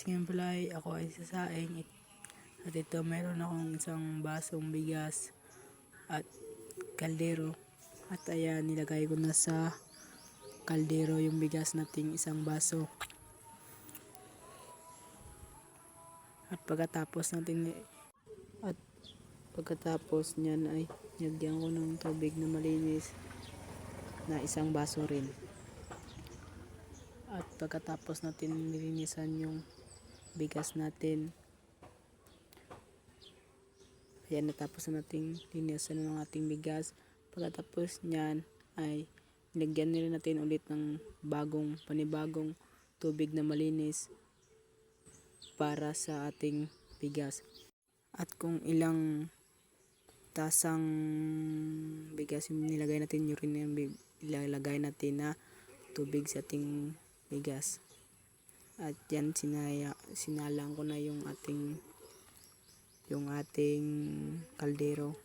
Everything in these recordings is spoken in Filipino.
guys, ngayon pala ay ako ay sasaing at ito meron akong isang basong bigas at kaldero at ayan nilagay ko na sa kaldero yung bigas nating isang baso at pagkatapos nyan ay nilagyan ko ng tubig na malinis na isang baso rin. At pagkatapos natin nilinisan yung bigas natin, ayan, natapos na natin linisan ng ating bigas. Pagkatapos nyan ay nilagyan nila natin ulit ng panibagong tubig na malinis para sa ating bigas. At kung ilang tasang bigas yung nilagay natin, yun rin yung ilalagay natin na tubig sa ating bigas. At yan, sinalang ko na yung ating kaldero.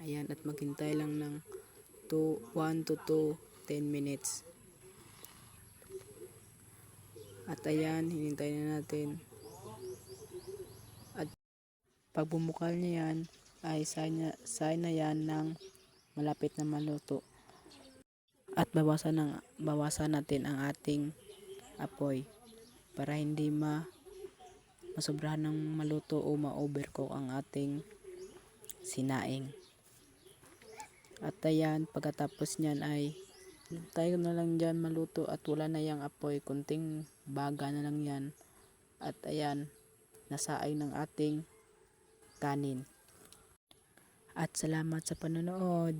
Ayan, at maghintay lang ng 1 to 10 minutes. At ayan, hinintay na natin. At pag bumukal niya yan, ay sign na yan ng malapit na maluto. At bawasan natin ang ating apoy para hindi masobrahan ng maluto o ma-overcook ang ating sinaing. At ayan, pagkatapos nyan ay tayo na lang dyan maluto at wala na yung apoy, kunting baga na lang yan. At ayan, nasaing ng ating kanin. At salamat sa panonood.